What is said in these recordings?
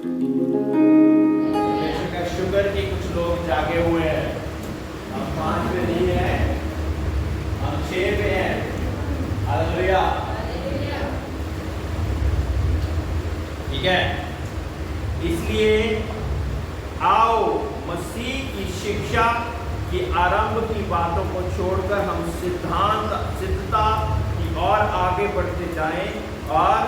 परमेश्वर का शुक्र कि कुछ लोग जागे हुए हैं। हम 5 पे नहीं है, हम 6 पे हैं। हालेलुया। ठीक है, इसलिए आओ मसीह की शिक्षा की आरंभ की बातों को छोड़कर हम सिद्धता की ओर आगे बढ़ते जाएं और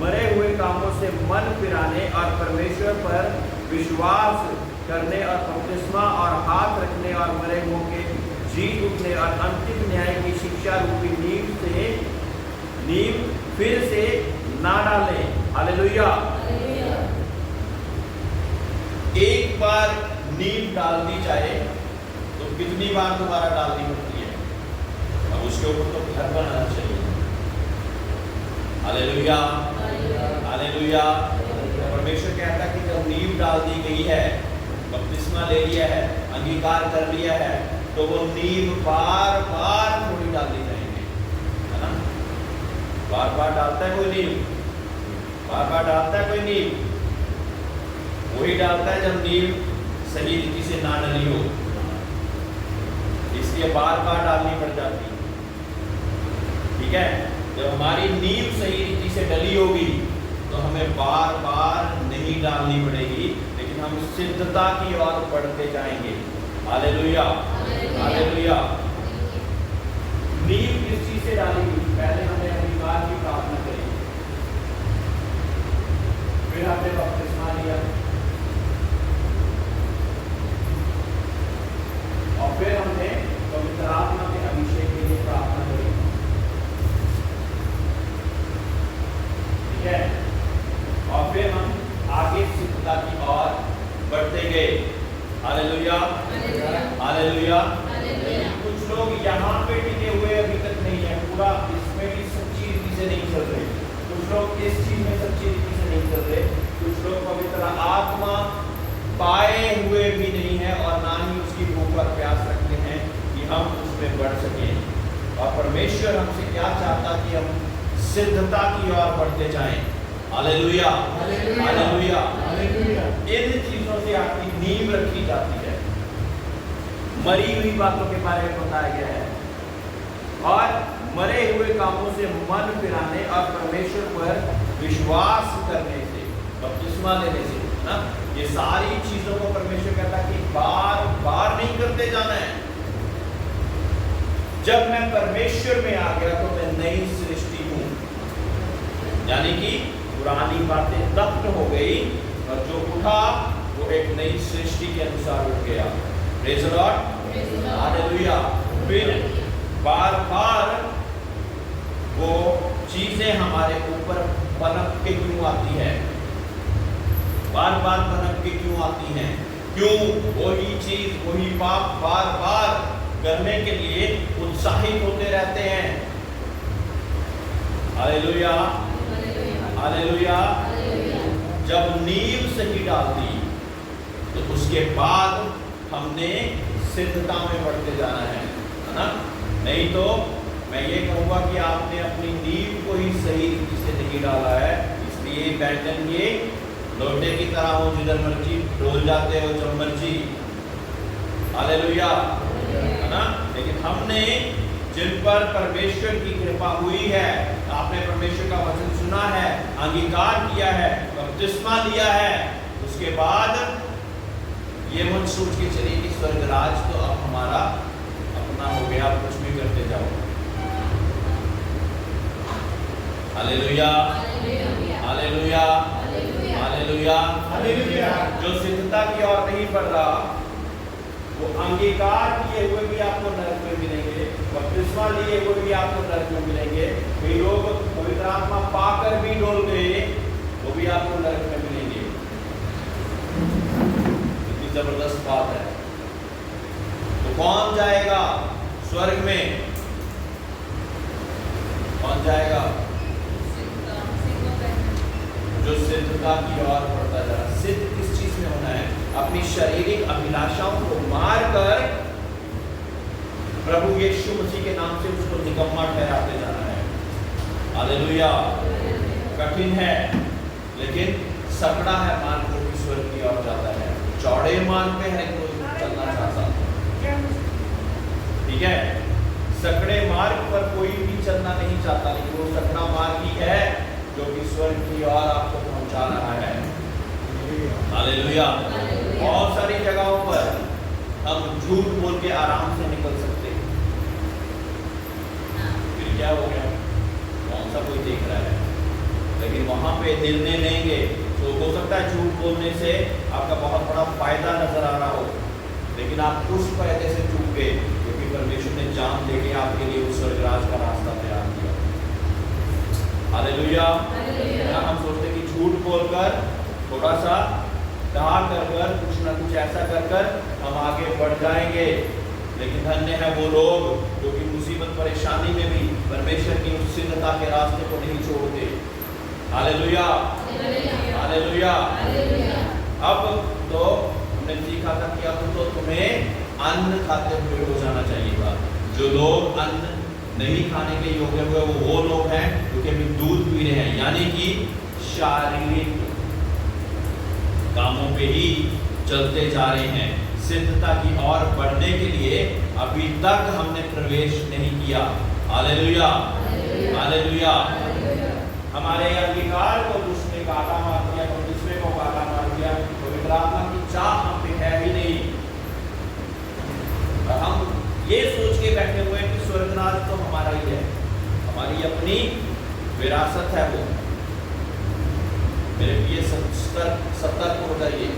मरे हुए कामों से मन फिराने और परमेश्वर पर विश्वास करने और बपतिस्मा और हाथ रखने और मरे हुओं के जी उठने और अंतिम न्याय की शिक्षा रूपी नींव फिर से ना डालें। हालेलुया। एक बार नींव डाल दी जाए तो कितनी बार दोबारा डालनी पड़ती है? अब उसके ऊपर तो घर बनाना चाहिए। Hallelujah, hallelujah. परमेश्वर कहता है कि जब नींव डाल दी गई है, बपतिस्मा ले लिया है, अंगीकार कर लिया है, तो वो नींव बार बार थोड़ी डालती जाएंगे, है ना? बार बार डालता है कोई नींव, बार बार डालता है कोई नींव, वही डालता है जब नींव सही रीति से ना डली हो, इसलिए बार बार डालनी पड़ जाती है। ठीक है, जब हमारी नींव सही रीति से डली होगी तो हमें बार बार नहीं डालनी पड़ेगी, लेकिन हम सिद्धता की ओर बढ़ते जाएंगे। Hallelujah, hallelujah. नींव किस चीज से डालेगी? पहले हमें अधिकार की प्रार्थना करेगी, फिर हमने बपतिस्मा लिया और फिर हमने पवित्र आत्मा के अभिषेक के लिए प्रार्थना करी। ठीक है, और फिर हम आगे सिद्धता की ओर बढ़ते गए। Hallelujah, hallelujah. कुछ लोग यहाँ पे टिके हुए अभी तक नहीं है, पूरा इसमें भी सच्ची रीति से नहीं चल रहे। कुछ लोग इस चीज में सच्ची रीति से नहीं चल रहे। कुछ लोग पवित्र आत्मा पाए हुए भी नहीं है और ना ही उसकी भूख और प्यास रखते हैं कि हम उसमें बढ़ सकें। और परमेश्वर हमसे क्या चाहता कि हम सिद्धता की ओर बढ़ते जाएं। Hallelujah, hallelujah. इन चीजों से आपकी नींव रखी जाती है। मरी हुई बातों के बारे में बताया गया है और मरे हुए कामों से मन फिराने और परमेश्वर पर विश्वास करने से, बपतिस्मा लेने से, ना, ये सारी चीजों को परमेश्वर कहता है कि बार बार नहीं करते जाना है। जब मैं परमेश्वर में आ गया तो मैं नई सृष्टि हूं, यानी कि पुरानी बातें दफ्न हो गई और जो उठा वो एक नई सृष्टि के अनुसार उठ गया। Praise the Lord, hallelujah. फिर बार बार वो चीजें हमारे ऊपर पनप के क्यों आती है? बार बार पनप के क्यों आती हैं? क्यों वही चीज, वही पाप बार बार करने के लिए उत्साहित होते रहते हैं? Hallelujah, hallelujah. जब नींव सही डाल दी तो उसके बाद हमने सिद्धता में बढ़ते जाना है ना? नहीं तो मैं ये कहूँगा कि आपने अपनी नींव को ही सही रीति से नहीं डाला है, इसलिए बैठन ये लोटे की तरह हो, जिधर मर्जी डोल जाते हो, जब मर्जी। हालेलुया, है ना? लेकिन हमने जिन पर परमेश्वर की कृपा हुई है, आपने परमेश्वर का वचन सुना है, अंगीकार किया है, बपतिस्मा लिया है, उसके बाद ये मत सोच के चलिए कि स्वर्ग राज तो अब हमारा अपना हो गया, आप कुछ भी करते जाओ। Hallelujah, hallelujah, hallelujah, hallelujah. जो सिद्धता की ओर नहीं बढ़ रहा, वो अंगीकार किए हुए भी आपको नरक में मिलेंगे, बपतिस्मा लिए हुए भी आपको नरक में मिलेंगे। कई लोग पवित्र आत्मा पाकर भी डोल गए, वो भी आपको नरक में मिलेंगे। कितनी जबरदस्त बात है। तो कौन जाएगा स्वर्ग में? कौन जाएगा? जो सिद्धता की ओर बढ़ता जा रहा। सिद्ध किस चीज में होना है? अपनी शारीरिक अभिलाषाओं को मारकर प्रभु यीशु मसीह के नाम से उसको निकम्मा ठहराते जाना है। हालेलुया। कठिन है लेकिन सकड़ा है मार्ग जो कि स्वर्ग की ओर जाता है, चौड़े मार्ग पे है कोई चलना चाहता है, ठीक है। सकड़े मार्ग पर कोई भी चलना नहीं चाहता, लेकिन वो सकड़ा मार्ग ही है जो कि स्वर्ग की ओर आपको पहुंचा रहा है। हालेलुया। बहुत सारी जगहों पर हम झूठ बोल के आराम से निकल सकते हैं, फिर क्या हो गया, कौन सा कोई देख रहा है, लेकिन वहां पे निर्णय लेंगे तो हो सकता है झूठ बोलने से आपका बहुत बड़ा फायदा नजर आ रहा हो, लेकिन आप उस फायदे से चूक गए क्योंकि परमेश्वर ने जान लेके आपके लिए उस स्वर्गराज का रास्ता तैयार किया। हालेलुया। हम सोचते कि झूठ बोलकर थोड़ा सा कहा कर कुछ ना कुछ ऐसा कर हम आगे बढ़ जाएंगे, लेकिन धन्य है वो लोग जो कि मुसीबत परेशानी में भी परमेश्वर की उस सिद्धता के रास्ते को नहीं छोड़ते। Hallelujah, hallelujah. अब तो हमने सीखा था कि अब तो तुम्हें अन्न खाते हुए हो जाना चाहिए था। जो लोग अन्न नहीं खाने के योग्य हुए वो लोग हैं जो कि अभी दूध पी रहे हैं, यानी कि शारीरिक कामों पे ही चलते जा रहे हैं। सिद्धता की ओर बढ़ने के लिए अभी तक हमने प्रवेश नहीं किया। Hallelujah, hallelujah. हमारे अंगीकार को दूसरे काटा मार दिया, तो दूसरे को काटा मार दिया, पवित्र आत्मा की चाह हम पे है ही नहीं। और हम ये सोच के बैठे हुए हैं कि स्वर्गराज तो हमारा ही है, हमारी अपनी विरासत है वो। मेरे लिए सतर्क हो जाइए।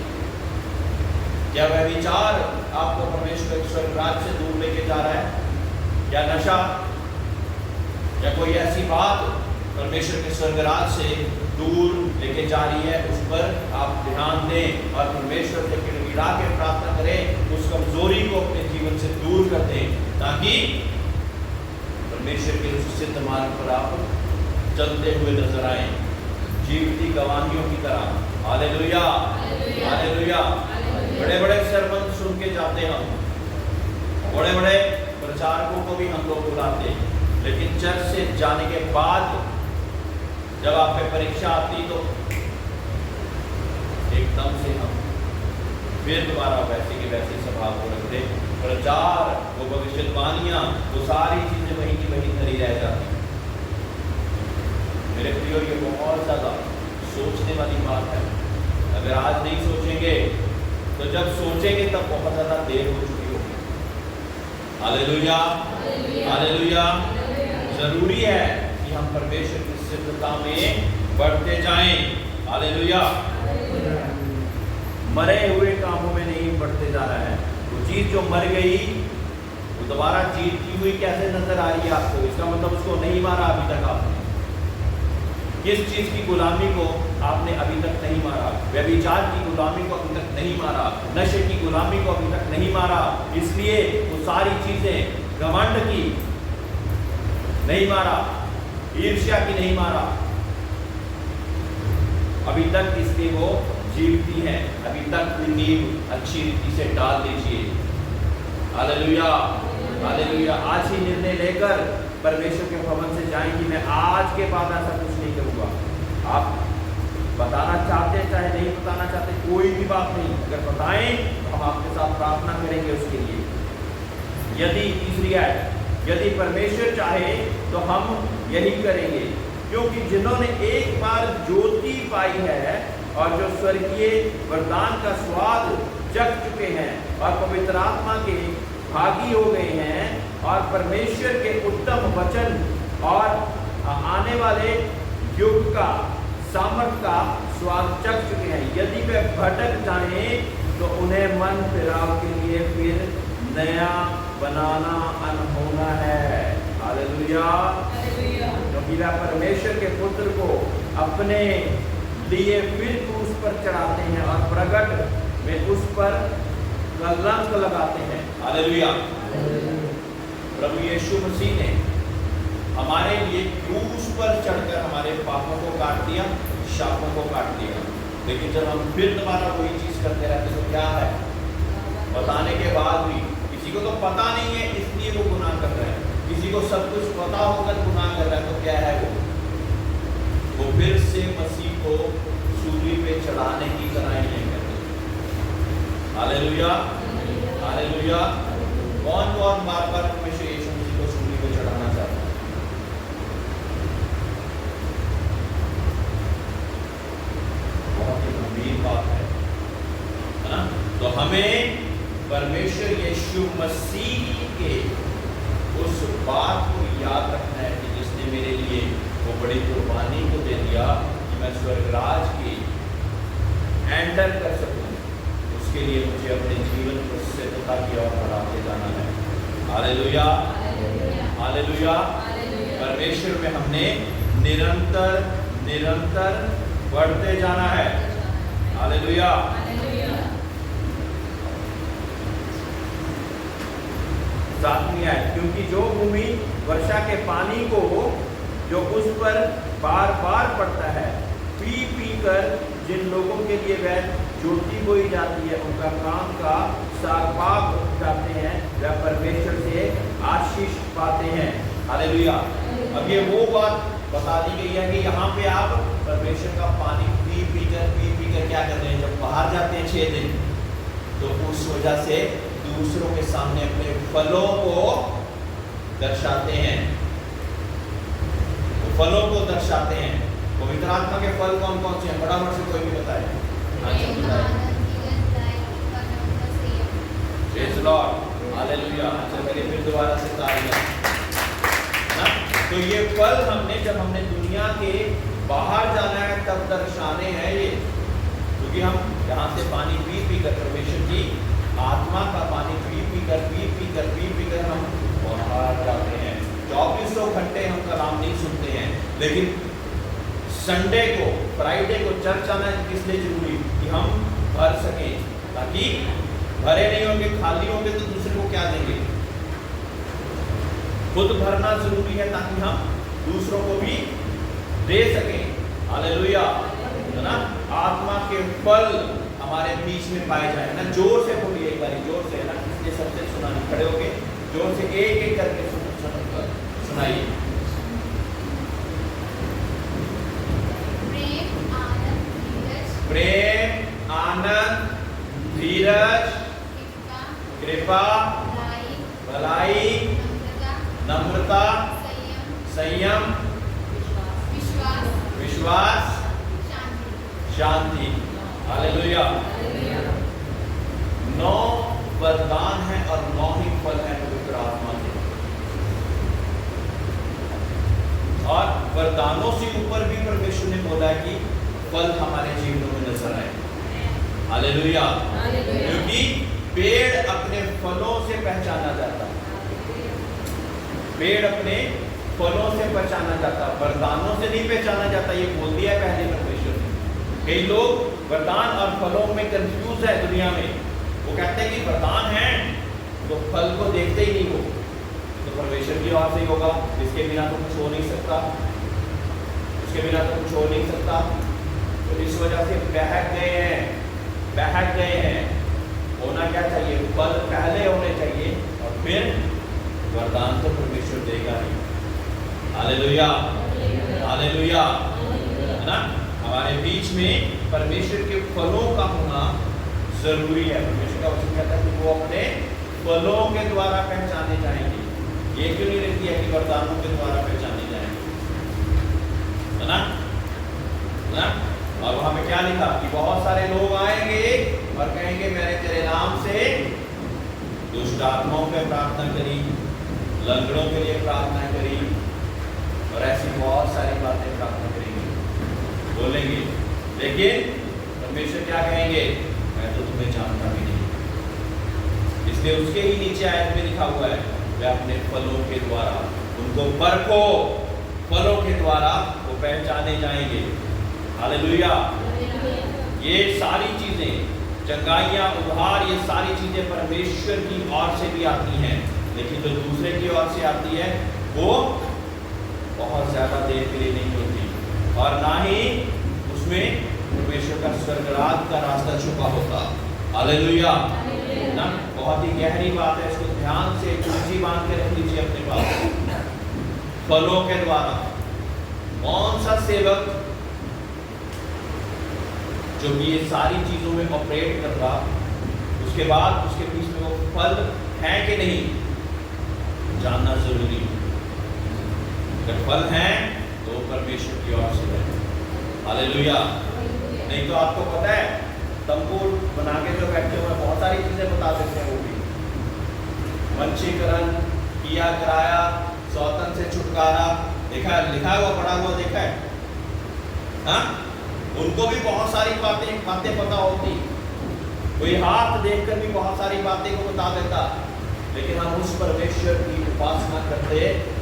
क्या वह विचार आपको परमेश्वर स्वर्गराज से दूर लेके जा रहा है, या नशा या कोई ऐसी बात परमेश्वर के स्वर्गराज से दूर लेके जा रही है, उस पर आप ध्यान दें और परमेश्वर से गिड़ा के प्रार्थना करें, उस कमजोरी को अपने जीवन से दूर कर दें, ताकि परमेश्वर के उस सिद्ध मार्ग पर आप चलते हुए नजर आए, जीवती गवाहियों की तरह। Hallelujah, hallelujah. बड़े बड़े सरमन सुन के जाते हम, बड़े बड़े प्रचारकों को भी हम लोग बुलाते, लेकिन चर्च से जाने के बाद जब आप पे परीक्षा आती तो एकदम से हम फिर दोबारा वैसे के वैसे स्वभाव को रखते। प्रचार, वो भविष्यवाणियां, वो सारी चीजें वहीं की वहीं धरी रह जाती। मेरे प्रियो, ये बहुत ज्यादा सोचने वाली बात है। अगर आज नहीं सोचेंगे तो जब सोचेंगे तब बहुत ज्यादा देर हो चुकी होगी। Hallelujah, hallelujah. जरूरी है कि हम परमेश्वर की सिद्धता में बढ़ते जाएं। हालेलुया। मरे हुए कामों में नहीं बढ़ते जा रहा है। वो चीज जो मर गई वो दोबारा जीती हुई कैसे नजर आ रही है आपको? इसका मतलब उसको नहीं मारा अभी तक आपने। किस चीज की गुलामी को आपने अभी तक नहीं मारा? व्यभिचार की गुलामी को अभी तक नहीं मारा, नशे की गुलामी को अभी तक नहीं मारा, इसलिए वो सारी चीजें, घमंड की नहीं मारा, ईर्ष्या की नहीं मारा अभी तक, इसलिए वो जीवती है। अभी तक की नींव अच्छी रीति से डाल दीजिए। Hallelujah, hallelujah. आज ही निर्णय लेकर परमेश्वर के भवन से जाएं कि मैं आज के बाद ऐसा कुछ नहीं करूंगा। आप बताना चाहते चाहे नहीं बताना चाहते, कोई भी बात नहीं, अगर बताएं तो हम आपके साथ प्रार्थना करेंगे उसके लिए। यदि तीसरी आयत, यदि परमेश्वर चाहे तो हम यही करेंगे, क्योंकि जिन्होंने एक बार ज्योति पाई है और जो स्वर्गीय वरदान का स्वाद चख चुके हैं और पवित्र आत्मा के भागी हो गए हैं और परमेश्वर के उत्तम वचन और आने वाले युग का सामर्थ का स्वाद चख चुके हैं, यदि वे भटक जाएं तो उन्हें मन फिराव के लिए फिर नया बनाना अनहोना है। हालेलुया। क्योंकि वह परमेश्वर के पुत्र को अपने लिए फिर क्रूस पर चढ़ाते हैं और प्रकट में उस पर कलंक लगाते हैं। हालेलुया। प्रभु यीशु मसीह ने हमारे लिए क्रूस पर चढ़कर हमारे पापों को काट दिया, शापों को काट दिया, लेकिन जब हम फिर दोबारा वही चीज करते रहते तो क्या है? बताने के बाद भी किसी को तो पता नहीं है इसलिए वो गुनाह कर रहा है, किसी को सब कुछ पता होकर गुनाह कर रहा है, तो क्या है वो फिर से मसीह को सूली पे चढ़ाने की तरह ही नहीं करते। Hallelujah, hallelujah. कौन कौन बार-बार परमेश्वर यीशु मसीह को सूली पे चढ़ाना चाहता है? बहुत ही गंभीर बात है ना? तो हमें परमेश्वर यीशु मसीह के उस बात को याद रखना है कि जिसने मेरे लिए वो बड़ी कुर्बानी को दे दिया कि मैं स्वर्ग राज की एंटर कर सकूं। उसके लिए मुझे अपने जीवन को सिद्धता की ओर बढ़ाते जाना है। Hallelujah, hallelujah. परमेश्वर में हमने निरंतर निरंतर बढ़ते जाना है। हालेलुया। सातवीं आयत, क्योंकि जो भूमि वर्षा के पानी को जो उस पर बार बार पड़ता है पी पी कर जिन लोगों के लिए वह ज्योति बोई जाती है उनका काम का साग उठाते हैं, वह परमेश्वर से आशीष पाते हैं। हालेलुया। अब ये वो बात बता दी गई है कि यहाँ पे आप परमेश्वर का पानी पी पी कर क्या कर रहे हैं? जब बाहर जाते हैं 6 दिन, तो उस वजह से दूसरों के सामने अपने फलों को दर्शाते हैं। तो फलों को दर्शाते हैं। पवित्र आत्मा के फल कौन कौन से हैं? फटाफट से कोई भी बताए। Praise Lord, hallelujah. चलिए फिर दोबारा से तालियां। तो ये फल जब हमने दुनिया के बाहर जाना है तब दर्शाने हैं ये, क्योंकि हम यहाँ से पानी पी कर परमेश्वर की आत्मा का पानी पी कर हम बाहर जाते हैं। 2400 घंटे हम कलाम नहीं सुनते हैं, लेकिन संडे को, फ्राइडे को चर्च आना इसलिए जरूरी कि हम भर सकें, ताकि भरे नहीं होंगे, खाली होंगे तो दूसरे को क्या देंगे? खुद भरना जरूरी है ताकि हम दूसरों को भी दे सकें। हालेलुया, है ना? आत्मा के फल हमारे बीच में पाए जाए ना। जोर से बोलिए एक बार, जोर से, ना इसलिए सबसे सुनाने खड़े होके जोर से एक एक करके सुनाइए। प्रेम, आनंद, धीरज, कृपा, भलाई, नम्रता, संयम, विश्वास, शांति। हालेलुया। 9 वरदान है और 9 ही फल है पवित्र आत्मा के। और वरदानों से ऊपर भी परमेश्वर ने बोला कि फल हमारे जीवनों में नजर आए। हालेलुया। क्योंकि पेड़ अपने फलों से पहचाना जाता है। पेड़ अपने फलों से पहचाना जाता, वरदानों से नहीं पहचाना जाता। ये बोल दिया है पहले परमेश्वर ने। कई लोग वरदान और फलों में कंफ्यूज है दुनिया में। वो कहते हैं कि वरदान है तो फल को देखते ही नहीं वो, तो परमेश्वर की ओर से ही होगा, इसके बिना तो कुछ हो नहीं सकता, उसके बिना तो कुछ हो नहीं सकता। तो इस वजह से बहक गए हैं। होना क्या चाहिए? फल पहले होने चाहिए और फिर वरदान तो परमेश्वर देगा ही। हालेलुया, हालेलुया, है ना? हमारे बीच में परमेश्वर के फलों का होना जरूरी है। परमेश्वर का वचन कहता है कि वो अपने फलों के द्वारा पहचाने जाएंगे। ये क्यों नहीं लिखती है कि वरदानों के द्वारा पहचाने जाएंगे, है ना? और वहां पे क्या लिखा कि बहुत सारे लोग आएंगे और कहेंगे मैंने तेरे नाम से दुष्ट आत्माओं पे प्रार्थना करी, लंगड़ों के लिए प्रार्थना करी, और ऐसी बहुत सारी बातें प्रार्थना करेंगे, बोलेंगे। लेकिन परमेश्वर क्या कहेंगे? मैं तो तुम्हें जानता भी नहीं। इसलिए उसके ही नीचे आयत में लिखा हुआ है वे अपने फलों के द्वारा उनको परखो, फलों के द्वारा वो पहचाने जाएंगे। हालेलुया। ये सारी चीजें, चंगाइयाँ, उद्धार, ये सारी चीजें परमेश्वर की ओर से भी आती हैं, लेकिन जो दूसरे की ओर से आती है वो बहुत ज्यादा देर के लिए नहीं होती, और ना ही उसमें परमेश्वर का स्वर्गराज का रास्ता छुपा होता। हालेलुया ना, बहुत ही गहरी बात है, इसको ध्यान से कुंजी बांध के रख लीजिए अपने पास। फलों के द्वारा कौन सा सेवक जो कि ये सारी चीजों में ऑपरेट कर रहा, उसके बाद उसके बीच में वो फल है कि नहीं जानना जरूरी है। अगर फल है तो परमेश्वर की ओर से है। हालेलुया। नहीं तो आपको पता है तंबू बना के जो बैठे हुए बहुत सारी चीजें बता देते हैं, वो भी वंशीकरण किया कराया, सौतन से छुटकारा, देखा है, लिखा हुआ पढ़ा हुआ देखा है। हाँ, उनको भी बहुत सारी बातें पता होती, कोई हाथ देखकर भी बहुत सारी बातें को बता देता, लेकिन हम उस परमेश्वर की उपासना करते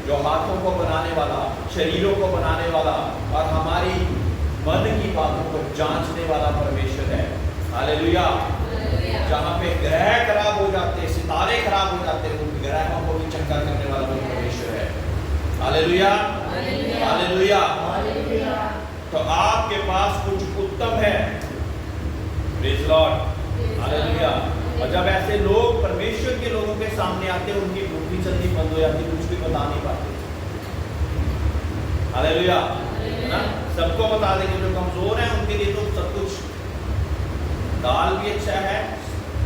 जो हाथों को बनाने वाला, शरीरों को बनाने वाला और हमारी मन की बातों को जांचने वाला परमेश्वर है। हालेलुया। जहाँ पे ग्रह खराब हो जाते, सितारे खराब हो जाते, उन ग्रहों को भी चंगा करने वाला वो परमेश्वर है। हालेलुया। हालेलुया। तो आपके पास कुछ उत्तम है। Praise Lord. हालेलुया। और जब ऐसे लोग परमेश्वर के लोगों के सामने आते हैं, उनकी बुद्धि चलनी बंद हो जाती, कुछ भी बता नहीं पाते। हालेलुया। है ना, सबको बता देंगे, जो कमजोर हैं उनके लिए तो सब कुछ, दाल भी अच्छा है,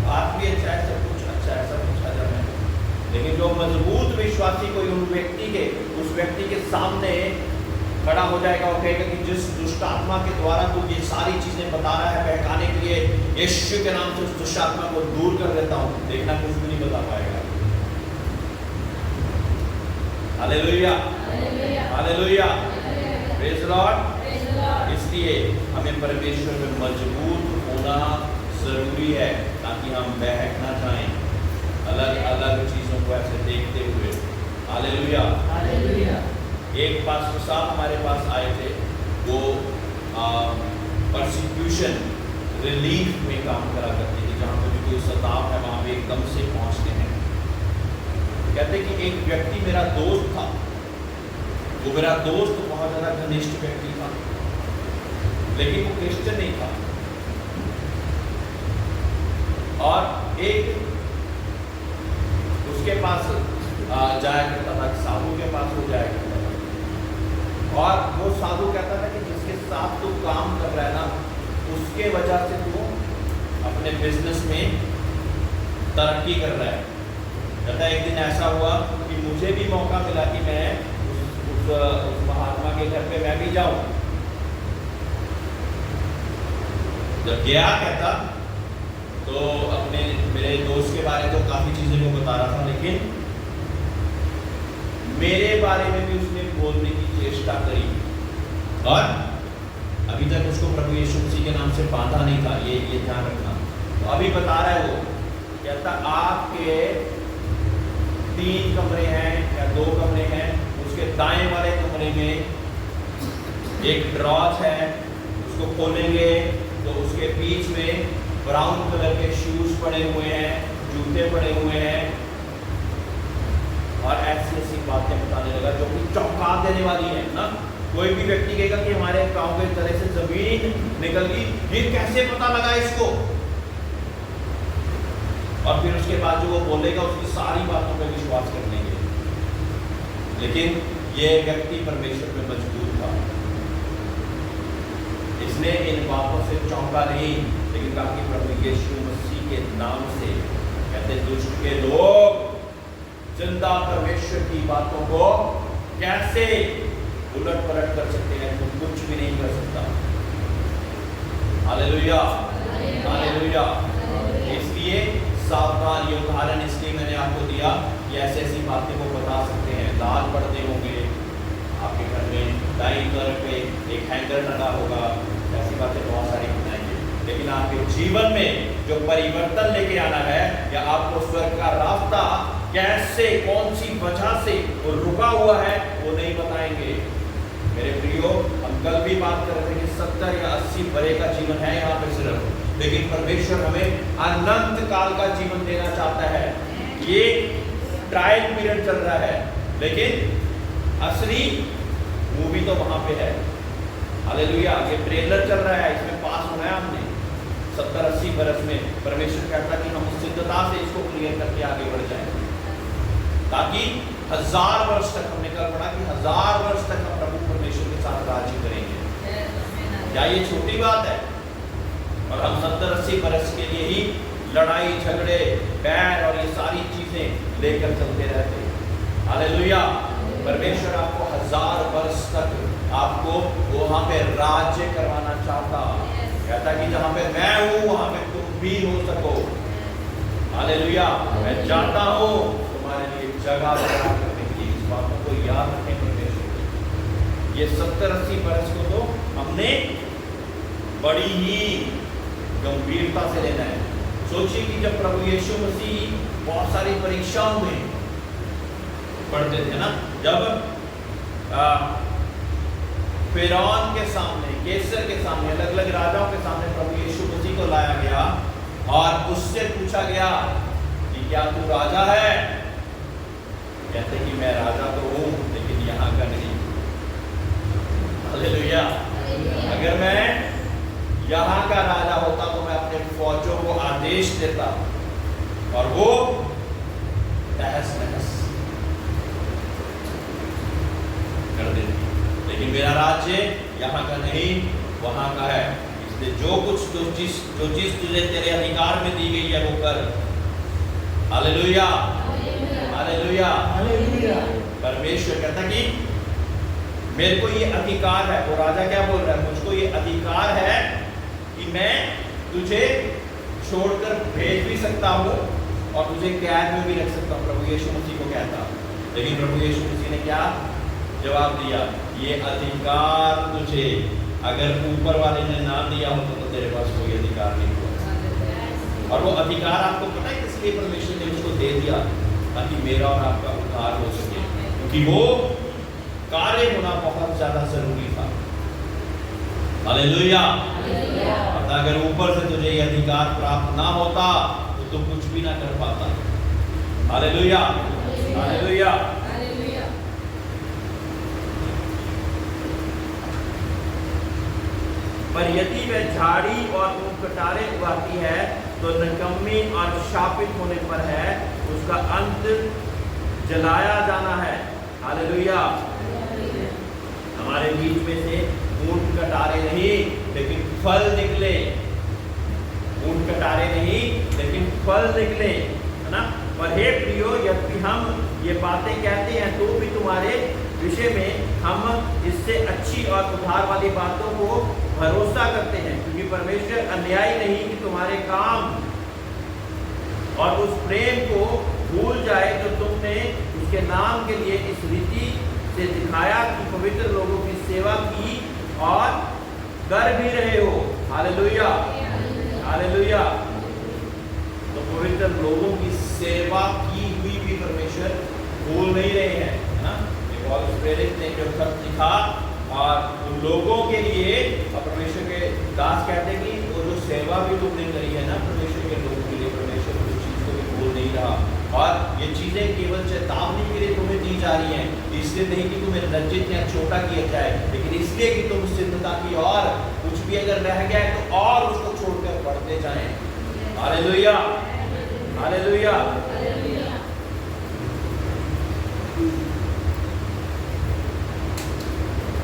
भात भी अच्छा है, सब कुछ अच्छा है, सब कुछ हजम है। लेकिन जो मजबूत विश्वासी कोई उस व्यक्ति के सामने खड़ा हो जाएगा और कहेगा कि जिस दुष्ट आत्मा के द्वारा तू ये सारी चीजें बता रहा है बहकाने के लिए, यीशु के नाम से उस दुष्ट आत्मा को दूर कर देता हूं, देखना कुछ भी नहीं बता पाएगा। हालेलुया। हालेलुया। Praise Lord. इसलिए हमें परमेश्वर में मजबूत होना जरूरी है, ताकि हम बहक ना जाएं अलग अलग चीजों को ऐसे देखते हुए। हालेलुया। हालेलुया। एक पास्टर साहब हमारे पास आए थे, वो परसिक्यूशन रिलीफ में काम करा करते थे, जहाँ पर भी कोई सताव है वहाँ पे एकदम से पहुँचते हैं। कहते कि एक व्यक्ति मेरा दोस्त था, वो मेरा दोस्त बहुत ज़्यादा घनिष्ठ व्यक्ति था, लेकिन वो क्रिश्चियन नहीं था। और एक उसके पास जाया करता था, साधु के पास वो जाया करता था, और वो साधु कहता था कि जिसके साथ तू काम कर रहा है ना, उसके वजह से तू अपने बिजनेस में तरक्की कर रहा है। कहता एक दिन ऐसा हुआ कि मुझे भी मौका मिला कि मैं उस महात्मा के घर पे मैं भी जाऊं। जब गया कहता तो अपने मेरे दोस्त के बारे में तो काफी चीजें को बता रहा था, लेकिन मेरे बारे में भी उसने बोलने की चेष्टा करी, और अभी तक उसको प्रभु यीशु मसीह के नाम से बांधा नहीं था, ये ध्यान रखना। तो अभी बता रहा है वो, कहता आपके 3 कमरे हैं या 2 कमरे हैं, उसके दाएं वाले कमरे में एक ड्रॉज है, उसको खोलेंगे तो उसके बीच में ब्राउन कलर के शूज पड़े हुए हैं, जूते पड़े हुए हैं, और ऐसी ऐसी बातें बताने लगा जो कि चौंका देने वाली है ना। कोई भी व्यक्ति कहेगा कि हमारे गांव के तरह से जमीन निकल गई, ये कैसे पता लगा इसको? और फिर उसके बाद जो वो बोलेगा उसकी सारी बातों पर विश्वास कर लेंगे। लेकिन ये व्यक्ति परमेश्वर में मजबूत था, इसने इन बातों से चौंका नहीं, लेकिन कहा कि प्रभु यीशु मसीह के नाम से, कहते दुष्ट के लोग जिंदा परमेश्वर की बातों को कैसे उलट पलट कर सकते हैं? तो कुछ भी नहीं कर सकता। हालेलुया। हालेलुया। इसलिए सावधान, ये उदाहरण इसलिए मैंने आपको दिया कि ऐसी ऐसी बातें को बता सकते हैं। लाल पर्दे होंगे आपके घर में, दाईं तरफ पे एक हैंगर लगा होगा, ऐसी बातें बहुत सारी बताएंगे, लेकिन आपके जीवन में जो परिवर्तन लेके आना है, या आपको स्वर्ग का रास्ता कैसे, कौन सी वजह से वो रुका हुआ है, वो नहीं बताएंगे। मेरे प्रियो, हम कल भी बात कर रहे थे कि 70 या 80 बड़े का जीवन है यहाँ पे सिर्फ, लेकिन परमेश्वर हमें अनंत काल का जीवन देना चाहता है। ये ट्रायल पीरियड चल रहा है, लेकिन असली मूवी तो वहां पे है। हालेलुया। ये ट्रेलर चल रहा है, इसमें पास होना है हमने 70-80 बरस में। परमेश्वर कहता कि हम सिद्धता से इसको क्लियर करके आगे बढ़ जाएं, ताकि 1000 वर्ष तक, हमने कल पढ़ा कि 1000 वर्ष तक हम प्रभु परमेश्वर के साथ राज्य करेंगे। क्या ये छोटी बात है? और हम 70-80 बरस के लिए ही लड़ाई झगड़े बैर और ये सारी चीजें लेकर चलते रहते हैं। हालेलुया। परमेश्वर आपको 1000 वर्ष तक आपको वहां पे राज्य करवाना चाहता, कहता कि जहां पे मैं हूं वहां पे तुम भी हो सको। हालेलुया। मैं चाहता हूं तुम्हारे लिए जगह तैयार करने के लिए। इस बात को याद रखें परमेश्वर। ये 70-80 बरस को तो हमने बड़ी ही गंभीरता से लेना है। सोचिए कि जब प्रभु यीशु मसीह बहुत सारी परीक्षाओं में पढ़ते थे ना, जब फिरौन के सामने, कैसर के सामने, अलग अलग राजाओं के सामने प्रभु यीशु मसीह को लाया गया और उससे पूछा गया कि क्या तू राजा है? कहते कि मैं राजा तो हूं लेकिन यहाँ का नहीं। हालेलुया। अगर मैं यहाँ का राजा होता तो मैं अपने फौजों को आदेश देता और वो तहस नहस कर देती, लेकिन मेरा राज्य यहाँ का नहीं वहाँ का है। इसलिए जो चीज तुझे तेरे अधिकार में दी गई है वो कर। हालेलुया। हालेलुया। हालेलुया। परमेश्वर कहता कि मेरे को ये अधिकार है। वो राजा क्या बोल रहा है? मुझको ये अधिकार है कि मैं तुझे छोड़कर भेज भी सकता हूँ और तुझे कैद में भी रख सकता हूँ। प्रभु यीशु मसीह को कहता, लेकिन प्रभु यीशु मसीह ने क्या जवाब दिया? ये अधिकार तुझे अगर ऊपर वाले ने ना दिया होता तो तेरे पास कोई अधिकार नहीं हुआ। और वो अधिकार आपको पता है इसलिए परमेश्वर ने उसको दे दिया ताकि मेरा और आपका उद्धार हो सके, क्योंकि वो कार्य होना बहुत ज्यादा जरूरी था। हालेलुया। अगर ऊपर से तुझे ये अधिकार प्राप्त ना होता तो तुम कुछ भी ना कर पाता। हालेलुया। हालेलुया। पर यदि वह झाड़ी और ऊन कटारे उगाती है तो निकम्मी और शापित होने पर है, उसका अंत जलाया जाना है। हालेलुया। हमारे बीच में से ऊन कटारे नहीं लेकिन फल निकले। ऊन कटारे नहीं लेकिन फल निकले, है ना। पर हे प्रियो, यदि हम ये बातें कहते हैं तो भी तुम्हारे विषय में हम इससे अच्छी और उद्धार वाली बातों को भरोसा करते हैं, क्योंकि परमेश्वर अन्यायी नहीं कि तुम्हारे काम और उस प्रेम को भूल जाए जो तुमने उसके नाम के लिए इस रीति से दिखाया कि पवित्र लोगों की सेवा की और कर भी रहे हो। हालेलुया। हालेलुया। तो पवित्र लोगों की सेवा की हुई भी परमेश्वर भूल नहीं रहे हैं, है ना। पौलुस प्रेरित ने जो खत लिखा और उन लोगों के लिए, और परमेश्वर के दास कहते हैं कि वो जो सेवा भी तुमने करी है ना परमेश्वर के लोगों के लिए, परमेश्वर उस चीज को भी भूल नहीं रहा। और ये चीजें केवल चेतावनी के लिए तुम्हें दी जा रही हैं, इसलिए नहीं कि तुम्हें लज्जित या छोटा किया जाए, लेकिन इसलिए कि तुम सिद्धता की और कुछ भी अगर रह गया है तो और उसको छोड़कर बढ़ते जाएं। हालेलुया। हालेलुया।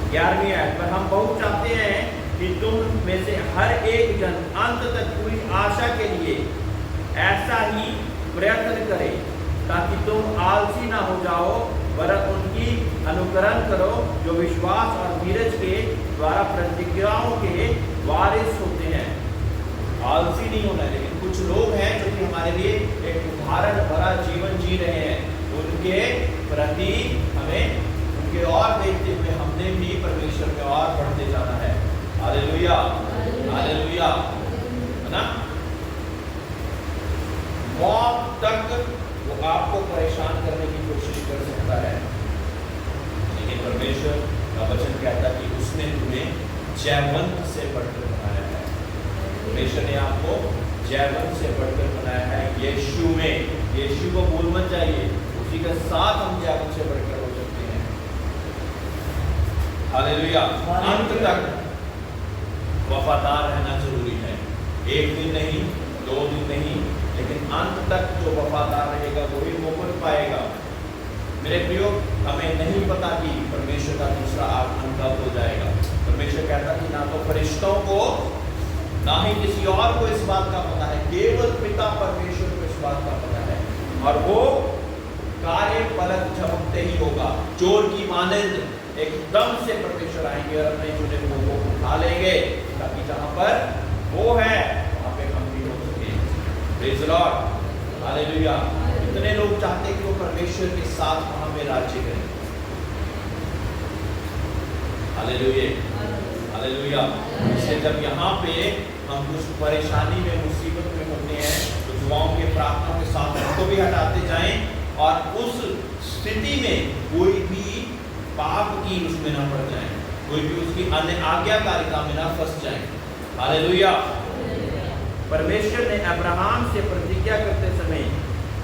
11वीं आयत पर हम बहुत चाहते हैं कि तुम में से हर एक जन अंत तक पूरी आशा के लिए ऐसा ही प्रयत्न करे, ताकि तुम आलसी ना हो जाओ, वरन उनकी अनुकरण करो जो विश्वास और धीरज के द्वारा प्रतिज्ञाओं के वारिस होते हैं। आलसी नहीं होना है, लेकिन कुछ लोग हैं जो कि हमारे लिए एक उदाहरण भरा जीवन जी रहे हैं, उनके प्रति हमें उनके और देखते हुए हमने भी परमेश्वर में और बढ़ते जाना है। हालेलुया। हालेलुया, है ना। मौत तक वो आपको परेशान करने की कोशिश कर सकता है, लेकिन परमेश्वर का वचन कहता है कि उसने तुम्हें जयवंत से बढ़कर बनाया है। परमेश्वर ने आपको जयवंत से बढ़कर बनाया है यीशु में। यीशु को भूल मत जाइए, उसी के साथ हम जयवंत से बढ़कर हो सकते हैं। हालेलुया। अंत तक वफादार रहना जरूरी है। एक दिन नहीं, 2 दिन नहीं, लेकिन अंत तक जो वफादार रहेगा वही मोक्ष पाएगा। मेरे प्रियो, हमें नहीं पता कि परमेश्वर का दूसरा आगमन कब हो जाएगा। परमेश्वर कहता कि ना तो फरिश्तों को ना ही किसी और को इस बात का पता है, केवल पिता परमेश्वर को इस बात का पता है। और वो कार्य पलक झपकते ही होगा, चोर की मानंद एकदम से परमेश्वर आएंगे और अपने चुने हुए को उठा लेंगे, ताकि जहां पर वो है वहां पे हम भी हो सके। Praise the Lord, hallelujah. कितने लोग चाहते हैं कि वो परमेश्वर के साथ वहां पे राज्य करें? Hallelujah, hallelujah. इसलिए जब यहाँ पे हम कुछ परेशानी में, मुसीबत में होते हैं, तो दुआओं के प्रार्थना के साथ उनको भी हटाते जाएं, और उस स्थिति में कोई भी पाप की उसमें ना पड़ जाए, कोई भी उसकी अन्य आज्ञाकारिता में ना फंस जाए। हालेलुया। परमेश्वर ने अब्राहम से प्रतिज्ञा करते समय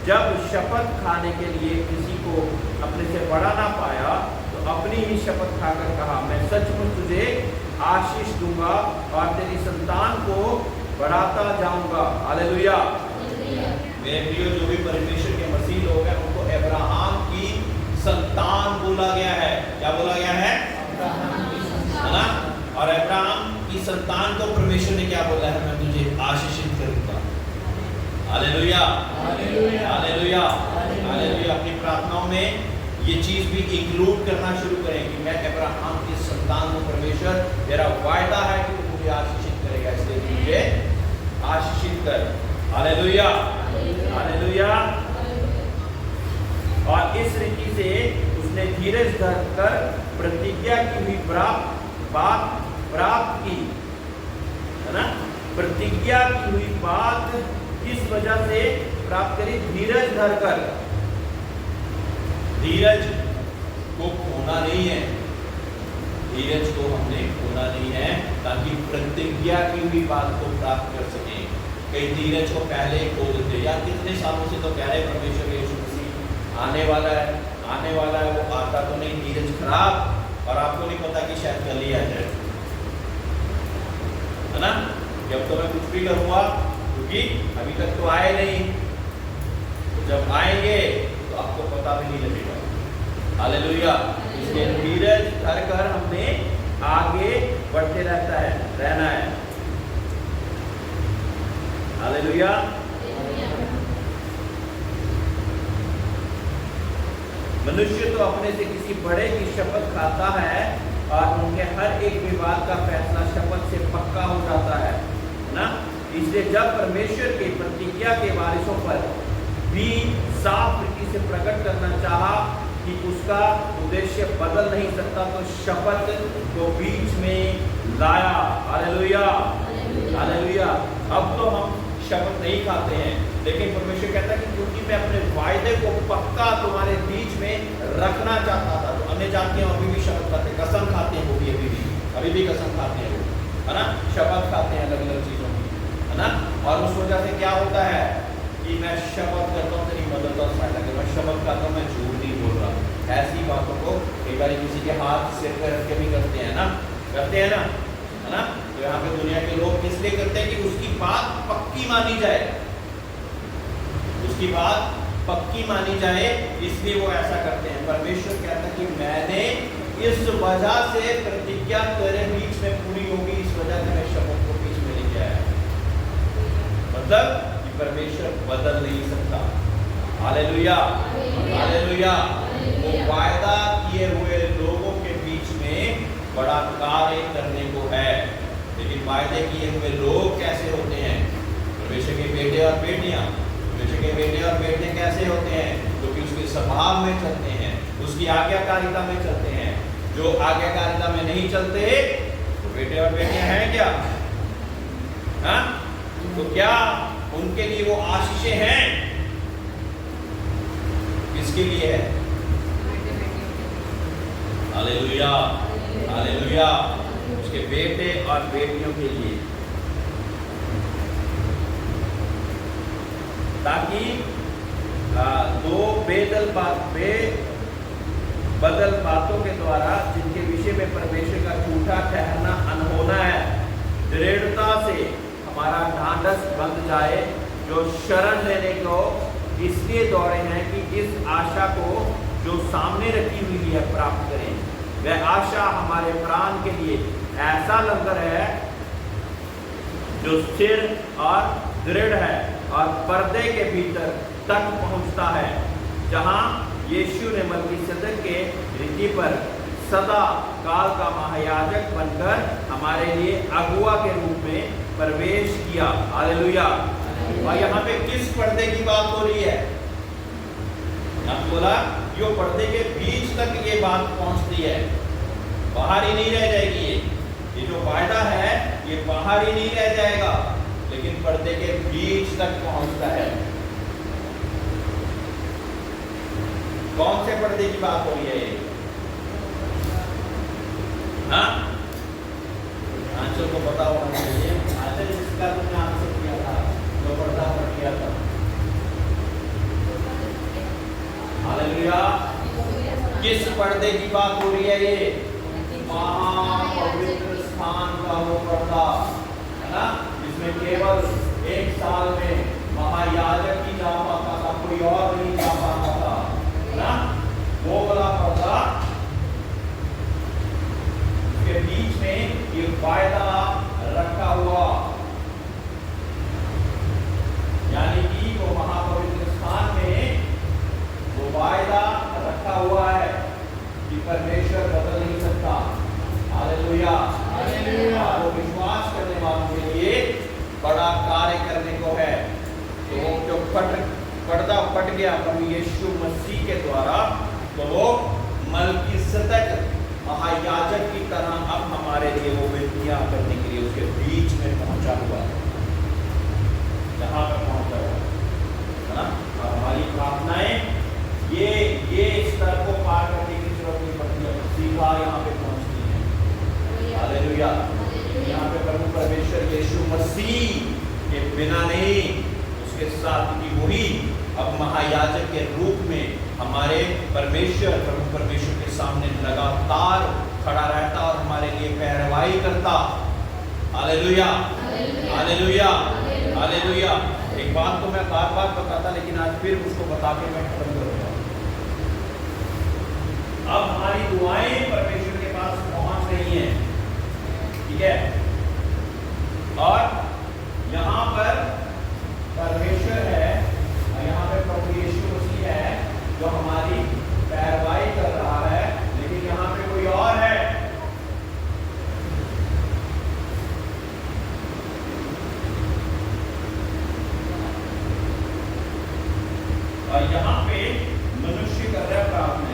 जब शपथ खाने के लिए किसी को अपने से बड़ा ना पाया, तो अपनी ही शपथ खाकर कहा, मैं सचमुच तुझे आशीष दूंगा और तेरी संतान को बढ़ाता जाऊंगा। हालेलुया। मेरे प्रियो, जो भी परमेश्वर के मसीह लोग हैं, उनको अब्राहम की संतान बोला गया है। क्या बोला गया है? ना? और अब्राहम की संतान को परमेश्वर ने क्या बोला है? मैं तुझे आशीषित करूंगा। Hallelujah, hallelujah, hallelujah. अपनी प्रार्थनाओं में ये चीज भी इंक्लूड करना शुरू करें कि मैं अब्राहम की संतान को, परमेश्वर तेरा वायदा है कि तू मुझे आशीषित करेगा, इसलिए मुझे आशीषित कर। Hallelujah, hallelujah. और इस रीति से उसने धीरज धरकर प्रतिज्ञा की हुई बात प्राप्त की, है ना? प्रतिज्ञा की हुई बात किस वजह से प्राप्त करी? धीरज धरकर। धीरज को खोना नहीं है, धीरज को हमने खोना नहीं है, ताकि प्रतिज्ञा की हुई बात को प्राप्त कर सकें। कई धीरज को पहले खो देते, या कितने सालों से तो कह रहे परमेश्वर यीशु मसीह आने वाला है, आने वाला है, वो आता तो नहीं, धीरज खराब, और आपको नहीं पता कि शायद कल ही आ जाए, है ना? जब तो मैं कुछ भी करूँगा, क्योंकि अभी तक तो आए नहीं, तो जब आएंगे तो आपको पता भी नहीं लगेगा। हालेलुया। इसलिए धीरज धरकर हमने आगे बढ़ते रहना है। हालेलुया। मनुष्य तो अपने से किसी बड़े की शपथ खाता है और उनके हर एक विवाद का फैसला शपथ से पक्का हो जाता है ना? इसलिए जब परमेश्वर के प्रतिज्ञा के वारिसों पर भी साफ रीति से प्रकट करना चाहा कि उसका उद्देश्य बदल नहीं सकता, तो शपथ को बीच में लाया। Hallelujah, hallelujah. अब तो हम शपथ नहीं खाते हैं, लेकिन परमेश्वर कहता है कि क्योंकि मैं अपने वायदे को पक्का तुम्हारे बीच में रखना चाहता था, तो अन्य जातियां अभी भी शपथ खाते हैं, कसम खाते हैं, वो भी अभी भी कसम खाते हैं, वो, है ना? शपथ खाते हैं अलग अलग चीजों की, है ना? और उस वजह से क्या होता है कि मैं शपथ करता हूँ तेरी मदद और सहायता कर, मैं शपथ करता हूँ मैं झूठ नहीं बोल रहा। ऐसी बातों को कई बार किसी के हाथ सिर पर रख के भी करते हैं ना, करते हैं ना, है ना? तो यहाँ पे दुनिया के लोग इसलिए करते हैं कि उसकी बात पक्की मानी जाए, उसकी बात पक्की मानी जाए, इसलिए वो ऐसा करते हैं। परमेश्वर कहता है कि मैंने इस वजह से प्रतिज्ञा तेरे बीच में पूरी होगी, इस वजह से मैं शपथ को बीच में लेके आया। मतलब कि परमेश्वर बदल नहीं सकता। Hallelujah, hallelujah. वो वायदा किए हुए लोगों के बीच में बड़ा कार्य करने को है, लेकिन वायदे किए हुए लोग कैसे होते हैं? परमेश्वर के बेटे और बेटियां, परमेश्वर के बेटे और बेटे कैसे होते हैं? क्योंकि उसके स्वभाव में चलते हैं, उसकी आज्ञाकारिता में चलते हैं। जो आज्ञाकारिता में नहीं चलते तो बेटे और बेटियां हैं क्या? हाँ? तो क्या उनके लिए वो आशीषें हैं? किसके लिए है? Hallelujah, hallelujah. उसके बेटे और बेटियों के लिए, ताकि दो बदल बातों के द्वारा जिनके विषय में परमेश्वर का झूठा ठहरना अनहोना है, दृढ़ता से हमारा ढांढस बंध जाए, जो शरण लेने को इसलिए दौड़े हैं कि इस आशा को जो सामने रखी हुई है प्राप्त करें। वह आशा हमारे प्राण के लिए ऐसा लंगर है जो स्थिर और दृढ़ है और पर्दे के भीतर तक पहुंचता है, जहां यीशु ने मलकीसेदक के रीति पर सदा काल का महायाजक बनकर हमारे लिए अगुआ के रूप में प्रवेश किया। हालेलुया। और यहाँ पे किस पर्दे की बात हो रही है? हम बोला जो पर्दे के बीच तक ये बात पहुंचती है, बाहर ही नहीं रह जाएगी। ये जो वायदा है ये बाहर ही नहीं रह जाएगा, लेकिन पर्दे के बीच तक पहुंचता है। कौन से पर्दे की बात हो रही है ये? हाँ, आंसर को पता होना चाहिए। आंसर जिसका तुमने आंसर किया था, जो पर्दा पड़ गया था। हालेलुया। किस पर्दे की बात हो रही है ये? महापवित्र स्थान का वो पर्दा है ना, जिसमें केवल एक साल में महायाजक ही जा पाता था, कोई और नहीं जा पाता था, है ना? वो वाला पर्दा, उसके बीच में ये वायदा रखा हुआ, यानी कि वो महापवित्र स्थान में वो वायदा रखा हुआ है कि परमेश्वर बदल नहीं सकता। हालेलुया। वो विश्वास करने वालों के लिए बड़ा कार्य करने को है। तो जो पर्दा फट गया प्रभु यीशु मसीह के द्वारा, तो वो मलकीसेदक महायाजक की तरह अब हमारे लिए वो विधियां करने के लिए उसके बीच में पहुंचा हुआ है, जहां पर पहुंचा हुआ है ना। हमारी प्रार्थनाएं ये स्तर को पार करने की जरूरत नहीं पड़ती है, सीधा यहाँ पे पहुंचती है। हालेलुया। यहाँ पे प्रभु परमेश्वर यीशु मसीह के बिना नहीं, उसके साथ की वही अब महायाजक के रूप में हमारे परमेश्वर प्रभु परमेश्वर के सामने लगातार खड़ा रहता और हमारे लिए पैरवाई करता। हालेलुया। हालेलुया। हालेलुया। एक बात तो मैं बार बार बताता, लेकिन आज फिर उसको बता के मैं खत्म करूंगा। अब हमारी दुआएं परमेश्वर के पास पहुंच रही हैं, ठीक है? और यहाँ पर परमेश्वर है, यहाँ पे प्रभु यीशु मसीह है जो हमारी पैरवाई कर रहा है, लेकिन यहाँ पे कोई और है। और यहाँ पे मनुष्य कर रहा है प्रार्थना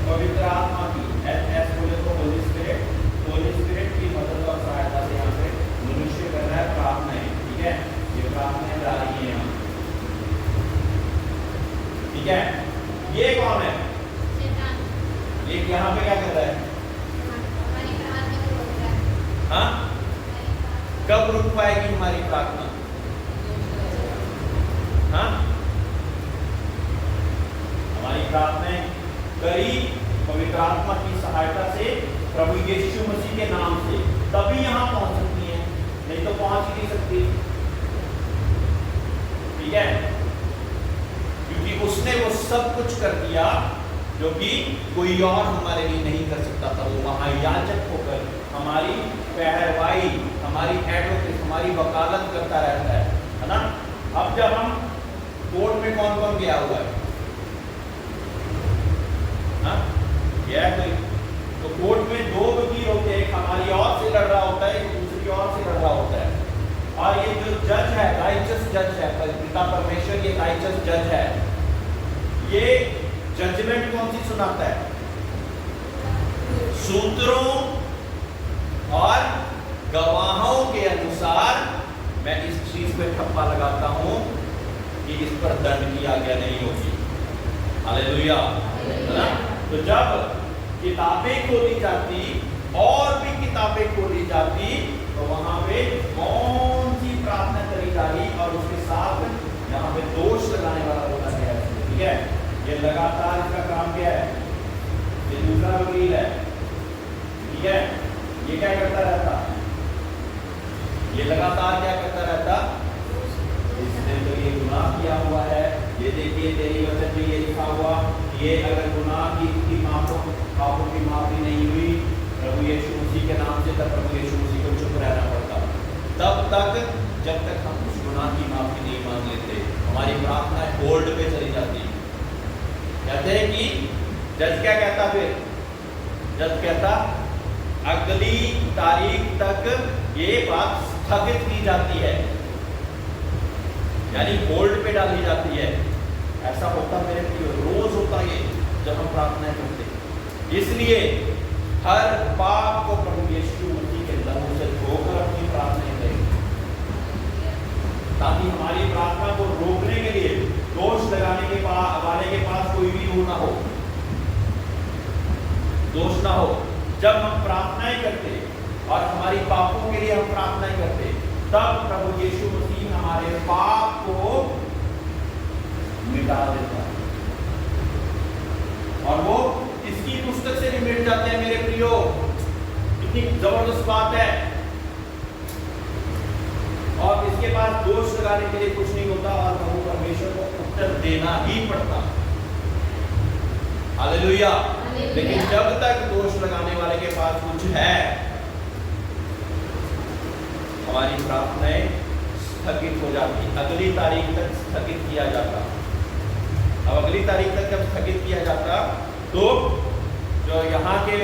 पवित्र आत्मा की, एस बोले तो होली स्पिरिट की मदद और सहायता से यहाँ पे मनुष्य कर रहा है प्रार्थनाएं, ठीक है? ये प्रार्थनाएं जा रही है यहाँ, ठीक है? ये कौन है? ये यहाँ पे क्या कर रहा है? हाँ, कब रुक पाएगी हमारी प्रार्थना? हाँ, हमारी प्रार्थनाएं करी पवित्र आत्मा की सहायता से, प्रभु यीशु मसीह के नाम से, तभी यहां पहुंच सकती है, नहीं तो पहुंच ही नहीं सकती, ठीक है? क्योंकि उसने वो सब कुछ कर दिया जो कि कोई और हमारे लिए नहीं कर सकता था। वो महायाजक होकर हमारी पैरवाई, हमारी एडवोकेट, हमारी वकालत करता रहता है ना? अब जब हम कोर्ट में कौन कौन गया हुआ है? गया कोई? तो कोर्ट में दो वकील होते हैं, एक हमारी ओर से लड़ रहा होता है, एक दूसरी ओर से लड़ रहा होता है। और ये जो जज है, राइचस जज है, पिता परमेश्वर ये राइचस जज है, ये जजमेंट कौन सी सुनाता है? सूत्रों और गवाहों के अनुसार मैं इस चीज पे ठप्पा लगाता हूं कि इस पर दंड की आज्ञा नहीं होगी। हालेलुया। तो जब किताबें खोली जाती और भी किताबें खोली जाती, तो वहां पे कौन सी प्रार्थना करी जा रही और उसके साथ यहाँ पे दोष लगाने वाला होता है, ठीक है? ये लगातार इसका काम क्या है? ये दूसरा वकील है, ठीक है? ये क्या करता रहता? ये लगातार क्या करता रहता? इसने तो ये गुनाह किया हुआ है, ये देखिए तेरी वचन में ये लिखा हुआ, ये अगर गुनाह की पापों की माफी नहीं हुई प्रभु यीशु मसीह के नाम से, तब प्रभु यीशु मसीह को चुप रहना पड़ता। तब तक जब तक हम उस गुनाह की माफी नहीं मांग लेते, हमारी प्रार्थना होल्ड पे चली जाती है। कहते हैं कि जज क्या कहता, फिर जज कहता अगली तारीख तक ये बात स्थगित की जाती है, यानी होल्ड पे डाली जाती है। ऐसा होता मेरे प्रिय, रोज होता ये जब हम प्रार्थनाएं करते। इसलिए हर पाप को प्रभु यीशु मसीह के लहू से धोकर अपनी प्रार्थनाएं करें, ताकि हमारी प्रार्थना को रोकने के लिए दोष लगाने के वाले के पास कोई भी वो ना हो, दोष ना हो। जब हम प्रार्थनाएं करते और हमारी पापों के लिए हम प्रार्थनाएं करते, तब प्रभु यीशु मसीह हमारे पाप को मिटा देता है, और वो इसकी पुस्तक से भी मिट जाते हैं मेरे प्रियो। कितनी जबरदस्त बात है। और इसके पास दोष लगाने के लिए कुछ नहीं होता, और प्रभु परमेश्वर को उत्तर देना ही पड़ता। हालेलुया। लेकिन जब तक दोष लगाने वाले के पास कुछ है, हमारी प्रार्थनाएं स्थगित हो जाती, अगली तारीख तक स्थगित किया जाता। अब अगली तारीख तक जब स्थगित किया जाता, तो जो यहाँ के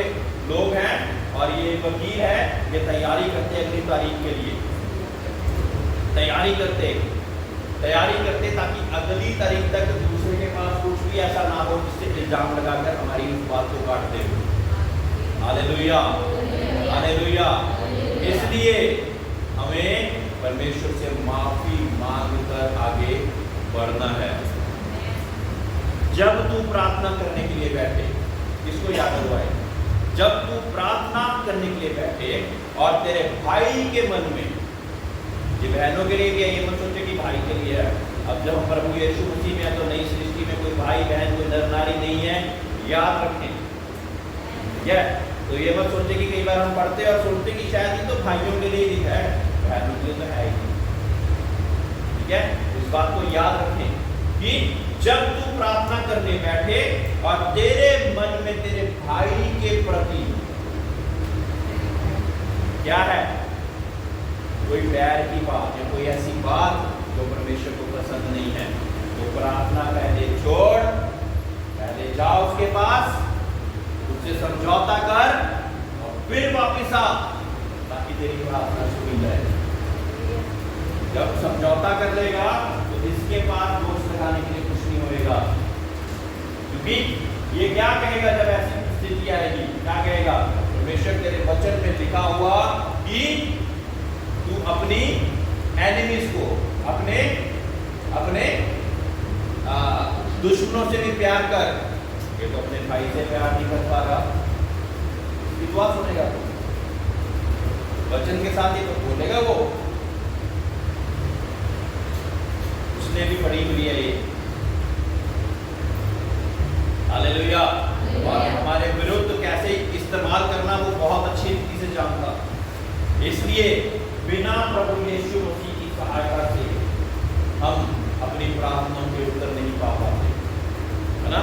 लोग हैं और ये वकील है, ये तैयारी करते अगली तारीख के लिए, तैयारी करते ताकि अगली तारीख तक दूसरे के पास कुछ भी ऐसा ना हो जिससे इल्जाम लगाकर हमारी उस बात को काट दे। Hallelujah, hallelujah. इसलिए हमें परमेश्वर से माफी मांगकर आगे बढ़ना है। जब तू प्रार्थना करने के लिए बैठे, इसको याद रखवाए, जब तू प्रार्थना करने के लिए बैठे और तेरे भाई के मन में, ये बहनों के लिए भी है, ये मत सोचे कि भाई के लिए है। अब जब हम प्रभु यीशु मसीह में है तो नई सृष्टि में कोई भाई बहन, कोई नर नारी नहीं है, याद रखें। ठीक है, तो ये मत सोचे कि कई बार हम पढ़ते और सोचते कि शायद ये तो भाइयों के लिए लिखा है, बहनों के लिए तो है ही। ठीक है, इस बात को याद रखें कि जब तू प्रार्थना करने बैठे और तेरे मन में तेरे भाई के प्रति क्या है, कोई बैर की बात या कोई ऐसी बात जो परमेश्वर को पसंद नहीं है, तो प्रार्थना पहले छोड़, पहले जाओ उसके पास, उससे समझौता कर और फिर वापिस आ, ताकि तेरी प्रार्थना सुनी जाए। जब समझौता कर लेगा तो इसके पास दोष लगाने के लिए कुछ नहीं होगा, क्योंकि ये क्या कहेगा जब ऐसी स्थिति आएगी, क्या कहेगा? परमेश्वर तेरे वचन में लिखा हुआ कि तू अपनी एनिमीज को, अपने अपने दुश्मनों से भी प्यार कर। ये तो अपने भाई से प्यार नहीं कर पा रहा, विश्वास सुनेगा तो वचन के साथ ही तो बोलेगा वो, उसने भी पढ़ी हुई है ये। हालेलुया। और हमारे विरुद्ध कैसे इस्तेमाल करना वो बहुत अच्छी रीति से जानता। इसलिए बिना प्रभु यीशु मसीह की सहायता से हम अपनी प्रार्थनाओं के उत्तर नहीं पा पाते, है ना?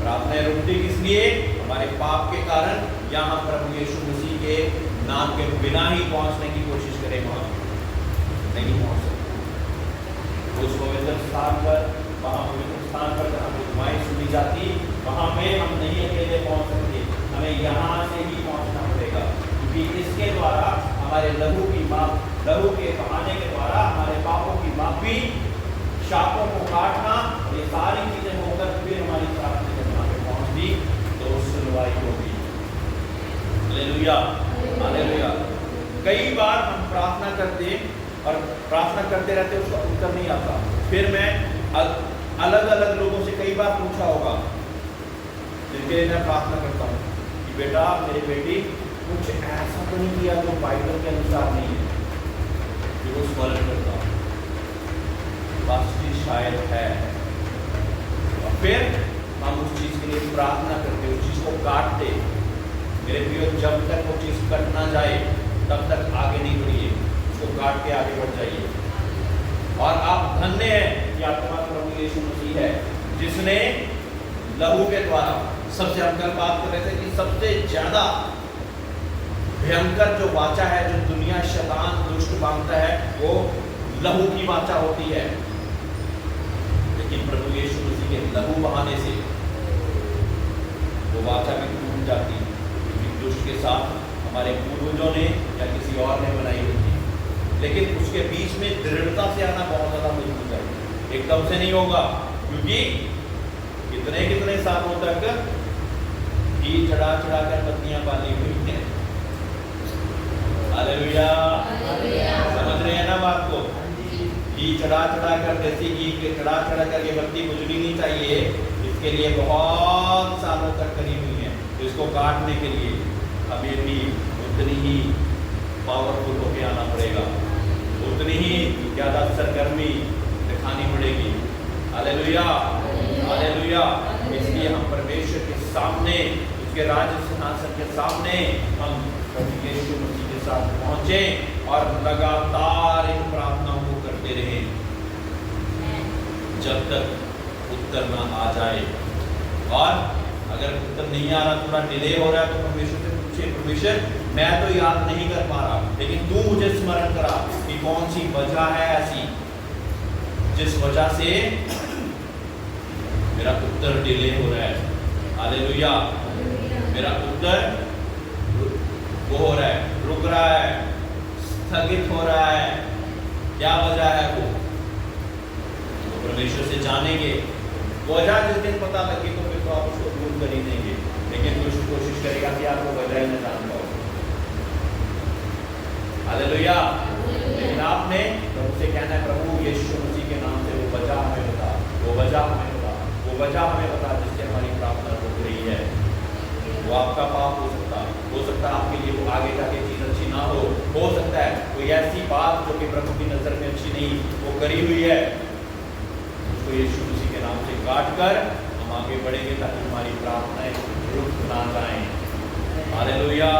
प्रार्थनाएं रुकती किस लिए? हमारे पाप के कारण, या हम प्रभु यीशु मसीह के नाम के बिना ही पहुंचने की कोशिश करें, वहां नहीं पहुंच सकते। उस पवित्र स्थान पर, वहां पवित्र स्थान पर जहां दुआएं सुनी जाती, वहां में हम नहीं अकेले पहुंच सकते, हमें यहाँ से ही पहुंचना पड़ेगा, क्योंकि इसके द्वारा हमारे लहू के बहाने के द्वारा हमारे पापों की माफी, शापों को काटना, ये सारी चीजें होकर फिर हमारी प्रार्थना जब वहां पे पहुंचती तो सुनवाई होगी। Hallelujah, hallelujah. कई बार हम प्रार्थना करते और प्रार्थना करते रहते, उसका उत्तर नहीं आता। फिर मैं अलग अलग लोगों से कई बार पूछा होगा, जिनके लिए मैं प्रार्थना करता हूँ कि बेटा, मेरी बेटी कुछ ऐसा तो नहीं किया जो बाइबल के अनुसार नहीं है, जो वो स्मरण करता हूँ, बस चीज शायद है, और फिर हम उस चीज के लिए प्रार्थना करते, उस चीज को काटते। मेरे प्रियो, जब तक वो चीज कट ना जाए तब तक आगे नहीं बढ़िए, उसको काट के आगे बढ़ जाइए। और आप धन्य हैं कि आपके पास प्रभु यीशु मसीह है, जिसने लहू के द्वारा, सबसे हम कल बात कर रहे थे कि सबसे ज्यादा भयंकर जो वाचा है, जो दुनिया, शैतान, दुष्ट मनुष्य मांगता है वो लहू की वाचा होती है, लेकिन प्रभु यीशु मसीह के लहू बहाने से वो वाचा भी टूट जाती है, क्योंकि दुष्ट के साथ हमारे पूर्वजों ने या किसी और ने बनाई होती है। लेकिन उसके बीच में दृढ़ता से आना बहुत ज़्यादा मजबूत है, एकदम से नहीं होगा, क्योंकि कितने कितने सालों तक घी चढ़ा चढ़ा कर पत्नियां पाली हुई हैं। हालेलुया, समझ रहे हैं ना बात को? घी चढ़ा चढ़ा कर, देसी घी के चढ़ा चढ़ा कर ये बत्ती बुझनी नहीं चाहिए, इसके लिए बहुत सालों तक करी हुई है। तो इसको काटने के लिए हमें भी उतनी ही पावरफुल होकर आना पड़ेगा, उतनी ही ज़्यादा सरगर्मी दिखानी पड़ेगी। Hallelujah, hallelujah. इसलिए हम परमेश्वर के सामने, उसके राज्य सिंहासन के सामने हम प्रभु यीशु मसीह के साथ पहुंचे और लगातार इन प्रार्थनाओं को करते रहे जब तक उत्तर ना आ जाए। और अगर उत्तर नहीं आ रहा, थोड़ा डिले हो रहा है, तो परमेश्वर से पूछिए, परमेश्वर मैं तो याद नहीं कर पा रहा, लेकिन तू मुझे स्मरण करा कि कौन सी वजह है ऐसी जिस वजह से मेरा उत्तर डिले हो रहा है। हालेलुया, मेरा उत्तर वो हो रहा है, रुक रहा है, स्थगित हो रहा है, क्या वजह है वो? तो परमेश्वर से जानेंगे। वजह जिस दिन पता लगे तो फिर तो आप उसको दूर कर ही देंगे, लेकिन कुछ कोशिश करेगा कि आप वो वजह ही न जान पाओ। हालेलुया। लेकिन आपने प्रभु से कहना है, प्रभु यीशु मसीह के नाम से वो वजह हमें बता, वो वजह हमें बता, वो वजह हमें बता जिससे हमारी प्रार्थना रुक रही है। वो आपका पाप हो सकता है आपके लिए वो आगे जाके चीज अच्छी ना हो सकता है कोई ऐसी बात जो कि प्रभु की नजर में अच्छी नहीं वो करी हुई है, उसको यीशु मसीह के नाम से काट कर हम आगे बढ़ेंगे ताकि हमारी प्रार्थनाएं रुक ना जाएं। हालेलुया।